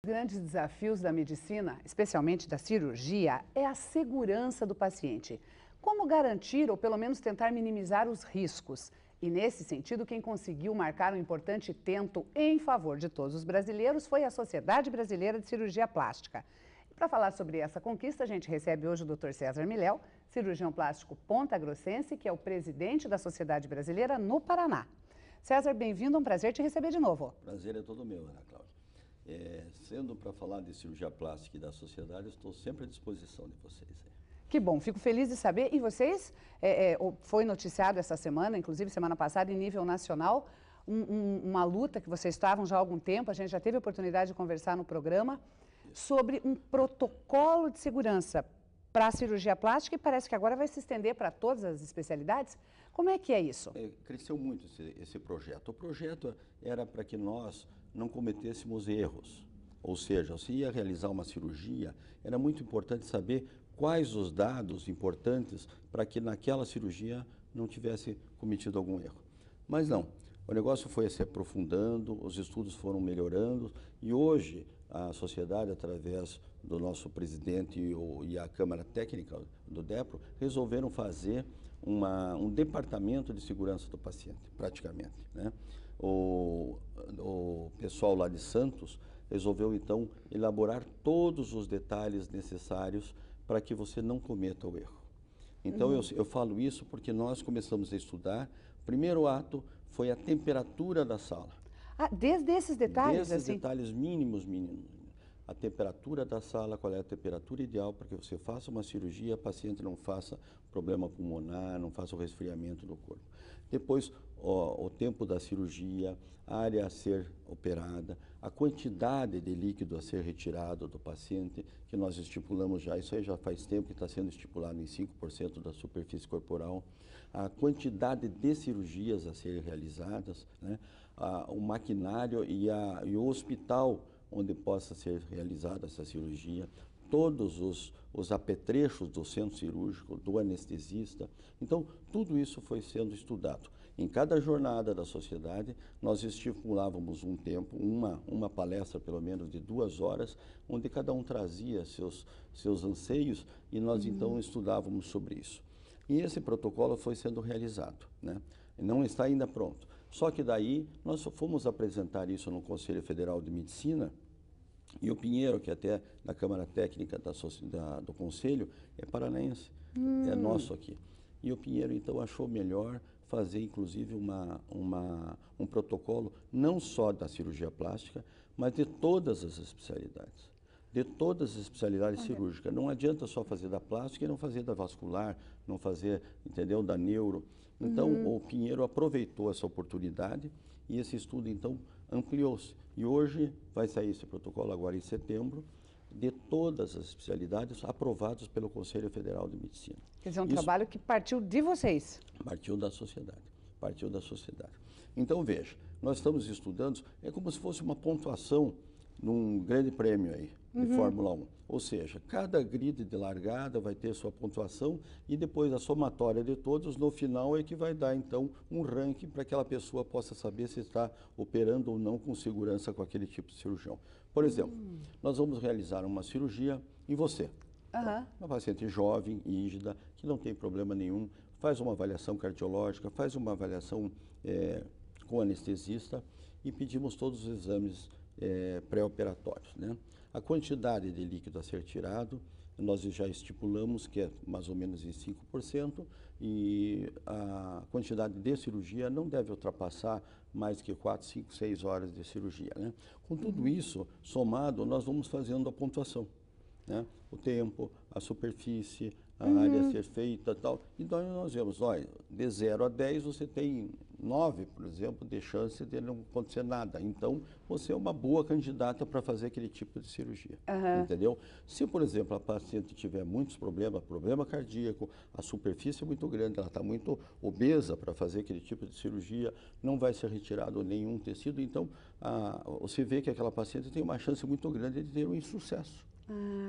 grandes desafios da medicina, especialmente da cirurgia, é a segurança do paciente. Como garantir ou pelo menos tentar minimizar os riscos? E nesse sentido, quem conseguiu marcar um importante tento em favor de todos os brasileiros foi a Sociedade Brasileira de Cirurgia Plástica. E para falar sobre essa conquista, a gente recebe hoje o Dr. César Miléo, cirurgião plástico pontagrossense, que é o presidente da Sociedade Brasileira no Paraná. César, bem-vindo, um prazer te receber de novo. Prazer é todo meu, Ana Cláudia. Sendo para falar de cirurgia plástica e da sociedade, eu estou sempre à disposição de vocês. Que bom, fico feliz de saber. E vocês, foi noticiado essa semana, inclusive semana passada, em nível nacional, uma luta que vocês estavam já há algum tempo, a gente já teve a oportunidade de conversar no programa, sobre um protocolo de segurança para a cirurgia plástica e parece que agora vai se estender para todas as especialidades. Como é que é isso? Cresceu muito esse projeto. O projeto era para que nós não cometêssemos erros. Ou seja, se ia realizar uma cirurgia, era muito importante saber quais os dados importantes para que naquela cirurgia não tivesse cometido algum erro. Mas não, o negócio foi se aprofundando, os estudos foram melhorando e hoje a sociedade, através do nosso presidente e a Câmara Técnica do DEPRO, resolveram fazer um departamento de segurança do paciente, praticamente, né? O pessoal lá de Santos resolveu então elaborar todos os detalhes necessários para que você não cometa o erro. Então eu falo isso porque nós começamos a estudar. O primeiro ato foi a temperatura da sala. Ah, desde esses detalhes? Desde esses detalhes mínimos. A temperatura da sala, qual é a temperatura ideal para que você faça uma cirurgia, a paciente não faça problema pulmonar, não faça o resfriamento do corpo. Depois, o tempo da cirurgia, a área a ser operada, a quantidade de líquido a ser retirado do paciente, que nós estipulamos já, isso aí já faz tempo que está sendo estipulado em 5% da superfície corporal, a quantidade de cirurgias a serem realizadas, né? O maquinário e o hospital onde possa ser realizada essa cirurgia, todos os apetrechos do centro cirúrgico, do anestesista. Então, tudo isso foi sendo estudado. Em cada jornada da sociedade, nós estipulávamos um tempo, uma palestra pelo menos de 2 horas, onde cada um trazia seus anseios e nós então estudávamos sobre isso. E esse protocolo foi sendo realizado, né? Não está ainda pronto. Só que daí nós fomos apresentar isso no Conselho Federal de Medicina e o Pinheiro, que até da Câmara Técnica do Conselho, é paranaense, é nosso aqui. E o Pinheiro então achou melhor fazer inclusive um protocolo não só da cirurgia plástica, mas de todas as especialidades. De todas as especialidades cirúrgicas. Não adianta só fazer da plástica e não fazer da vascular, não fazer, entendeu, da neuro. Então, o Pinheiro aproveitou essa oportunidade e esse estudo, então, ampliou-se. E hoje vai sair esse protocolo agora em setembro, de todas as especialidades aprovados pelo Conselho Federal de Medicina. Quer dizer, um trabalho que partiu de vocês. Partiu da sociedade. Partiu da sociedade. Então, veja, nós estamos estudando, é como se fosse uma pontuação num grande prêmio aí, de Fórmula 1. Ou seja, cada grid de largada vai ter sua pontuação e depois a somatória de todos, no final é que vai dar, então, um ranking para que aquela pessoa possa saber se está operando ou não com segurança com aquele tipo de cirurgião. Por exemplo, nós vamos realizar uma cirurgia em você. Uma paciente jovem, rígida, que não tem problema nenhum, faz uma avaliação cardiológica, faz uma avaliação com anestesista e pedimos todos os exames pré-operatórios, né? A quantidade de líquido a ser tirado, nós já estipulamos que é mais ou menos em 5% e a quantidade de cirurgia não deve ultrapassar mais que 4, 5, 6 horas de cirurgia, né? Com tudo isso somado, nós vamos fazendo a pontuação, né? O tempo, a superfície, a área a ser feita e tal. Então nós vemos, olha, de 0 a 10 você tem 9, por exemplo, de chance de não acontecer nada. Então você é uma boa candidata para fazer aquele tipo de cirurgia, entendeu? Se, por exemplo, a paciente tiver muitos problemas, problema cardíaco, a superfície é muito grande, ela está muito obesa para fazer aquele tipo de cirurgia, não vai ser retirado nenhum tecido, então você vê que aquela paciente tem uma chance muito grande de ter um insucesso.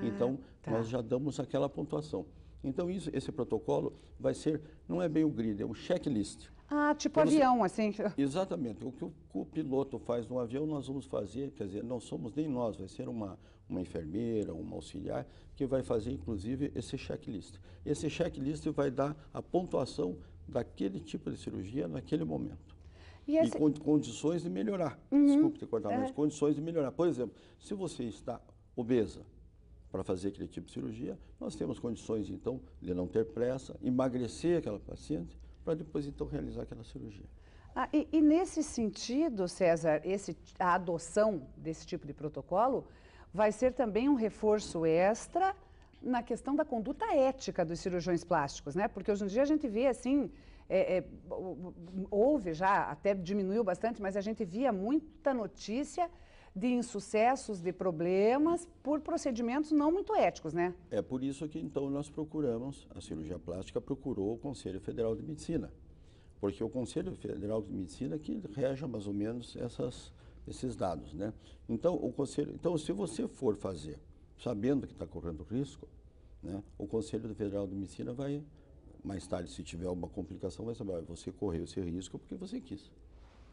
Então, nós já damos aquela pontuação. Então, esse protocolo vai ser, não é bem o grid, é um checklist. Ah, tipo Então, avião, assim. exatamente. O que o piloto faz no avião, nós vamos fazer, quer dizer, não somos nem nós, vai ser uma enfermeira, uma auxiliar, que vai fazer, inclusive, esse checklist. Esse checklist vai dar a pontuação daquele tipo de cirurgia naquele momento. E E esse... com condições de melhorar. Desculpe ter cortado, mas condições de melhorar. Por exemplo, se você está obesa para fazer aquele tipo de cirurgia, nós temos condições, então, de não ter pressa, emagrecer aquela paciente, para depois, então, realizar aquela cirurgia. Ah, e nesse sentido, César, a adoção desse tipo de protocolo vai ser também um reforço extra na questão da conduta ética dos cirurgiões plásticos, né? Porque hoje em dia a gente vê assim, houve já, até diminuiu bastante, mas a gente via muita notícia de insucessos, de problemas por procedimentos não muito éticos, né? É por isso que, então, nós procuramos, a cirurgia plástica procurou o Conselho Federal de Medicina, porque o Conselho Federal de Medicina que rege mais ou menos esses dados, né? Então, se você for fazer sabendo que está correndo risco, né, o Conselho Federal de Medicina vai, mais tarde, se tiver uma complicação, vai saber, olha, você correu esse risco porque você quis.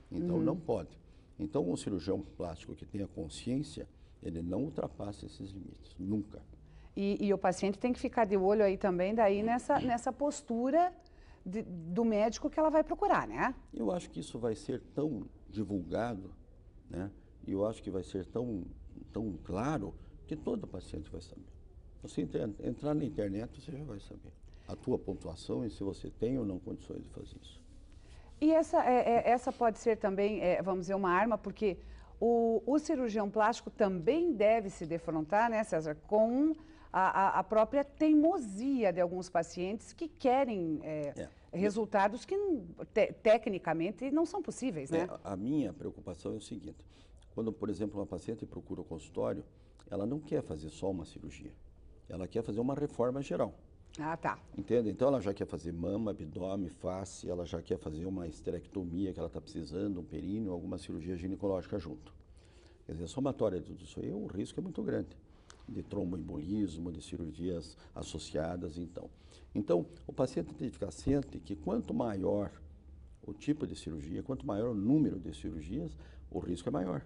Então, não pode. Então, um cirurgião plástico que tenha consciência, ele não ultrapassa esses limites, nunca. E o paciente tem que ficar de olho aí também, daí nessa postura do médico que ela vai procurar, né? Eu acho que isso vai ser tão divulgado, né? E eu acho que vai ser tão claro que todo paciente vai saber. Você entrar na internet, você já vai saber a tua pontuação e se você tem ou não condições de fazer isso. E essa pode ser também, vamos dizer, uma arma, porque o cirurgião plástico também deve se defrontar, né, César, com a própria teimosia de alguns pacientes que querem resultados que tecnicamente não são possíveis, né? A minha preocupação é o seguinte, quando, por exemplo, uma paciente procura o consultório, ela não quer fazer só uma cirurgia, ela quer fazer uma reforma geral. Ah, tá. Entende? Então ela já quer fazer mama, abdômen, face, ela já quer fazer uma esterectomia que ela está precisando, um períneo, alguma cirurgia ginecológica junto. Quer dizer, a somatória de tudo isso aí, o risco é muito grande, de tromboembolismo, de cirurgias associadas, então. Então, o paciente tem que ficar ciente que quanto maior o tipo de cirurgia, quanto maior o número de cirurgias, o risco é maior.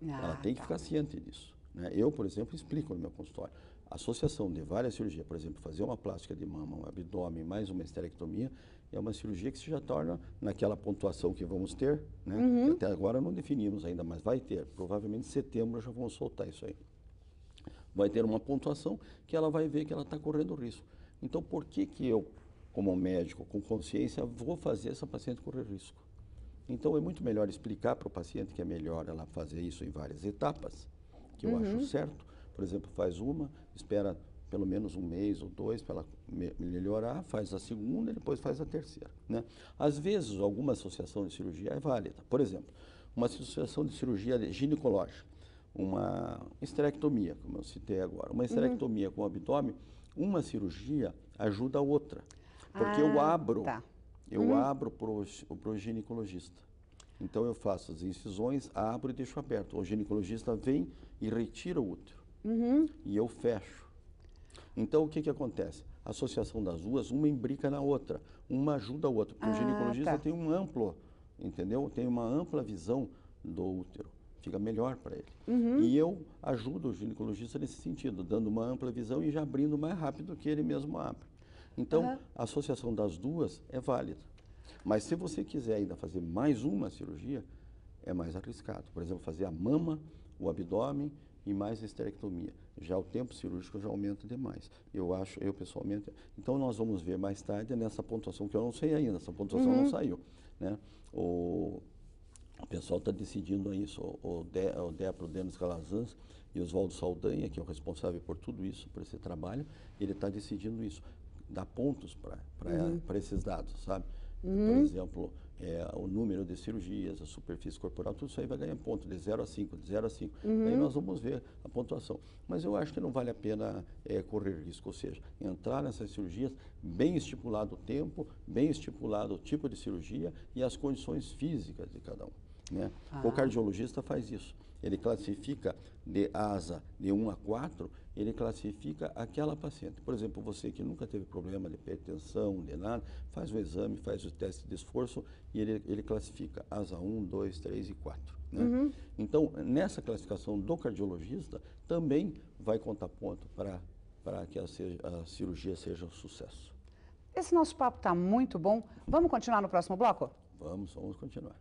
Ela tem que ficar ciente disso, né? Eu, por exemplo, explico no meu consultório. A associação de várias cirurgias, por exemplo, fazer uma plástica de mama, um abdômen, mais uma esterectomia, é uma cirurgia que se já torna naquela pontuação que vamos ter, né? Até agora não definimos ainda, mas vai ter. Provavelmente em setembro já vamos soltar isso aí. Vai ter uma pontuação que ela vai ver que ela está correndo risco. Então, por que eu, como médico, com consciência, vou fazer essa paciente correr risco? Então, é muito melhor explicar para o paciente que é melhor ela fazer isso em várias etapas, que eu acho certo. Por exemplo, faz uma, espera pelo menos um mês ou dois para ela melhorar, faz a segunda e depois faz a terceira, né? Às vezes, alguma associação de cirurgia é válida. Por exemplo, uma associação de cirurgia ginecológica, uma esterectomia, como eu citei agora, uma esterectomia com o abdômen, uma cirurgia ajuda a outra. Porque eu abro para o ginecologista. Então, eu faço as incisões, abro e deixo aberto. O ginecologista vem e retira o útero. E eu fecho. Então, o que acontece? A associação das duas, uma imbrica na outra, uma ajuda a outra, porque o ginecologista tem um amplo, entendeu? Tem uma ampla visão do útero, fica melhor para ele. E eu ajudo o ginecologista nesse sentido, dando uma ampla visão e já abrindo mais rápido que ele mesmo abre. Então, a associação das duas é válida. Mas se você quiser ainda fazer mais uma cirurgia, é mais arriscado. Por exemplo, fazer a mama, o abdômen e mais a esterectomia. Já o tempo cirúrgico já aumenta demais. Eu pessoalmente... Então, nós vamos ver mais tarde nessa pontuação, que eu não sei ainda, essa pontuação não saiu, né? O pessoal está decidindo isso, o Depro Denis Calazans e o Oswaldo Saldanha, que é o responsável por tudo isso, por esse trabalho, ele está decidindo isso, dar pontos para esses dados, sabe? Por exemplo, o número de cirurgias, a superfície corporal, tudo isso aí vai ganhar ponto, de 0 a 5, de 0 a 5. Aí nós vamos ver a pontuação. Mas eu acho que não vale a pena correr risco, ou seja, entrar nessas cirurgias bem estipulado o tempo, bem estipulado o tipo de cirurgia e as condições físicas de cada um, né? O cardiologista faz isso. ele classifica de asa de 1 a 4, ele classifica aquela paciente. Por exemplo, você que nunca teve problema de hipertensão, de nada, faz o exame, faz o teste de esforço e ele classifica asa 1, 2, 3 e 4. Né? Então, nessa classificação do cardiologista, também vai contar ponto para que a cirurgia seja um sucesso. Esse nosso papo está muito bom. Vamos continuar no próximo bloco? Vamos continuar.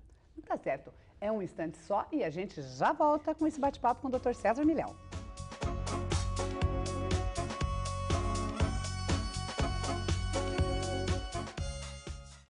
Tá certo. É um instante só e a gente já volta com esse bate-papo com o Dr. César Milhão.